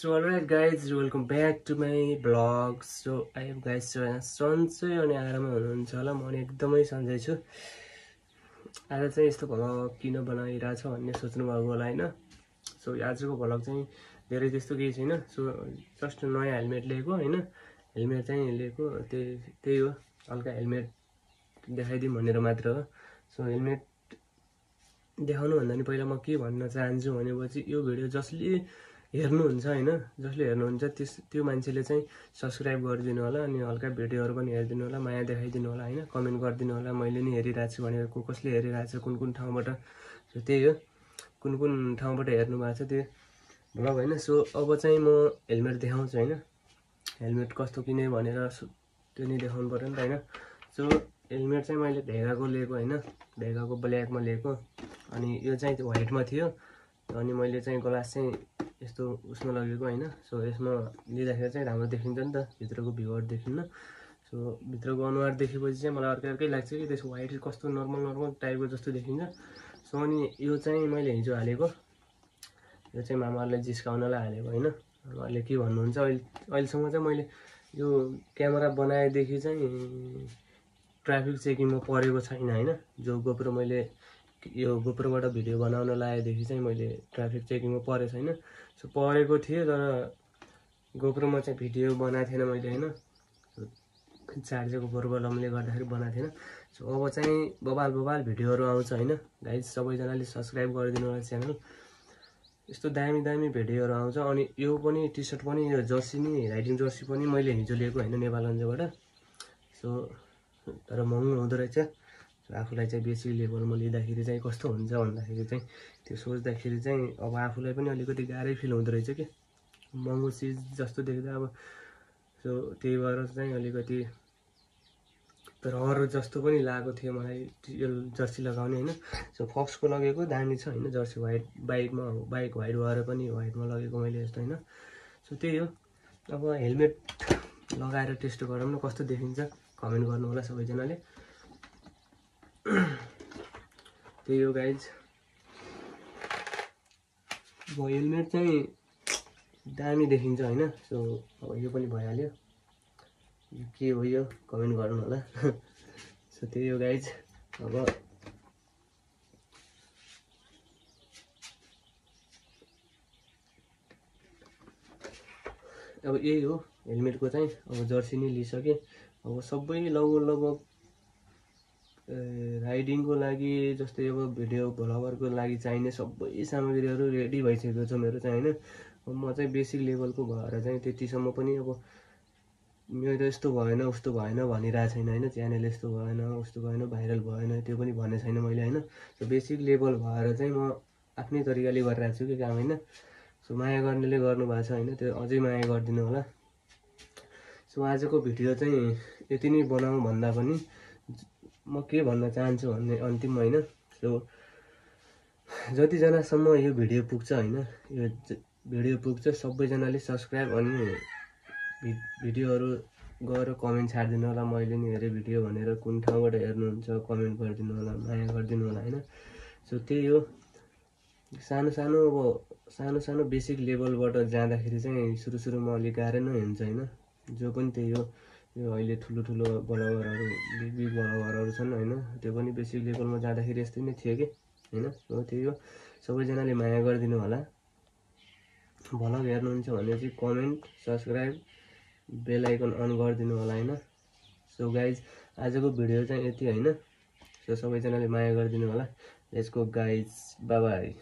So alright guys, welcome back to my vlog. So I am guys सन्चै अनि आराममा हुनुहुन्छ होला। म एकदमै सन्चै छु। आज चाहिँ यस्तो भ्लग किन बनाइरहेछ भन्ने सोच्नु भएको होला हैन। सो आजको भ्लग चाहिँ धेरै त्यस्तो केही छैन। सो जस्ट नयाँ हेलमेट लिएको हैन। हेलमेट चाहिँ लिएको त्यही हो। हल्का हेलमेट देखाइदिउँ भनेर मात्र हो। सो हेलमेट देखाउनु भन्दा नि पहिला म के भन्न चाहन्छु भनेपछि यो भिडियो जसले हेर्नुहुन्छ हैन, जसले हेर्नुहुन्छ त्यो मान्छेले चाहिँ सब्स्क्राइब गरिदिनु होला अनि हल्का भिडियोहरु पनि हेरिदिनु होला, माया देखाइदिनु होला हैन, कमेन्ट गरिदिनु होला मैले नि हेरिरहेको छु भनेर कसले हेरिरहेछ कुन ठाउँबाट। सो त्यही हो, कुन ठाउँबाट हेर्नु भएको छ त्यो भ्लग हैन। सो अब चाहिँ म हेलमेट देखाउँछु हैन। हेलमेट कस्तो किने भनेर त्यो नि देखाउनु पर्यो नि त हैन। सो हेलमेट चाहिँ मैले भेगाको लिएको हैन, भेगाको ब्ल्याकमा लिएको अनि यो चाहिँ व्हाइटमा थियो अनि मैले चाहिँ ग्लास चाहिँ यस्तो उसमा लगेको हैन। सो यसमा लिँदाखेरि चाहिँ राम्रो देखिन्छ नि त, भित्रको भ्यूहरु देखिन्न। सो भित्रको अनुहार देखेपछि चाहिँ मलाई अर्कै लाग्छ कि त्यसको व्हाइट कस्तो नर्मल टाइपको जस्तो देखिन्छ। सो अनि यो चाहिँ मैले हिजो हालेको, यो चाहिँ मामाहरुले जिस्काउनलाई हालेको हैन। मामाले के भन्नुहुन्छ अहिलेसम्म चाहिँ मैले यो क्यामेरा बनाएदेखि चाहिँ ट्राफिक चेकिङमा परेको छैन हैन। जो गोप्रो मैले यो गोप्रोबाट भिडियो बनाउन लागेदेखि चाहिँ मैले ट्राफिक चेकिङमा परे छैन। सो परेको थियो तर गोप्रोमा चाहिँ भिडियो बनाएको थिएन मैले हैन। चार्जेको प्रोब्लमले गर्दाखेरि बनाएको थिएन। सो अब चाहिँ बबाल भिडियोहरु आउँछ हैन। गाइज सबैजनाले सब्स्क्राइब गरिदिनु होला च्यानल। यस्तो दामी भिडियोहरु आउँछ अनि यो पनि टी-शर्ट पनि यो जर्सी नि राइडिङ जर्सी पनि मैले हिजो लिएको हैन नेपालगञ्जबाट। सो तर महँगो हुँदो रहेछ। आफूलाई चाहिँ बेसिक लेभलमा लिँदाखेरि चाहिँ कस्तो हुन्छ भन्दाखेरि चाहिँ त्यो सोच्दाखेरि चाहिँ अब आफूलाई पनि अलिकति गाह्रै फिल हुँदो रहेछ के महँगो चीज जस्तो देख्दा अब। सो त्यही भएर चाहिँ अलिकति रहर जस्तो पनि लागेको थियो मलाई यो जर्सी लगाउने हैन। सो फक्सको लगेको दामी छ हैन जर्सी, व्हाइट बाइक व्हाइट भएर पनि व्हाइटमा लगेको मैले यस्तो हैन। सो त्यही हो। अब हेलमेट लगाएर टेस्ट गरौँ न कस्तो देखिन्छ, कमेन्ट गर्नु होला सबैजनाले। त्यही हो गाइज, अब हेलमेट चाहिँ दामी देखिन्छ हैन। सो अब यो पनि भइहाल्यो, के हो यो कमेन्ट गर्नु होला। सो त्यही हो गाइज। अब यही हो हेलमेटको चाहिँ। अब जर्सी नै लिइसके। अब सबै लगभग राइडिङको लागि जस्तै अब भिडियो भ्लगरको लागि चाहिने सबै सामग्रीहरु रेडी भइसकेको छ मेरो चाहिँ हैन। म चाहिँ बेसिक लेभलको भएर चाहिँ त्यतिसम्म पनि अब मेरो यस्तो भएन उस्तो भएन भनिरहेको छैन हैन। च्यानल यस्तो भएन उस्तो भएन भाइरल भएन त्यो पनि भन्ने छैन मैले हैन। सो बेसिक लेभल भएर चाहिँ म आफ्नै तरिकाले गरिरहेको छु के काम हैन। सो माया गर्नेले गर्नु भएको छ हैन, त्यो अझै माया गरिदिनु होला। सो आजको भिडियो चाहिँ यति नै बनाऊ भन्दा पनि म के भन्न चाहन्छु भन्ने अन्तिम हैन। सो जतिजनासम्म यो भिडियो पुग्छ हैन, यो भिडियो पुग्छ सबैजनाले सब्स्क्राइब अनि भिडियोहरु गएर कमेन्ट छाड्दिनु होला। मैले नि हेरे भिडियो भनेर कुन ठाउँबाट हेर्नुहुन्छ कमेन्ट गरिदिनु होला, माया गरिदिनु होला हैन। सो त्यही हो। सानो बेसिक लेभलबाट जाँदाखेरि चाहिँ सुरुमा अलि गाह्रो नै हुन्छ हैन। जो पनि त्यही हो। यो अहिले ठुलो ब्लगरहरु बिग ब्लगरहरु छन् हैन, त्यो पनि बेसिक लेभलमा जाँदाखेरि यस्तै नै थियो के हैन। हो त्यही हो। सबैजनाले माया गरिदिनु होला। भ्लग हेर्नुहुन्छ भने चाहिँ comment, subscribe, bell icon on गरिदिनु होला हैन। सो गाइज आजको भिडियो चाहिँ यति हैन। सो सबैजनाले माया गरिदिनु होला। Let's go guys, bye bye.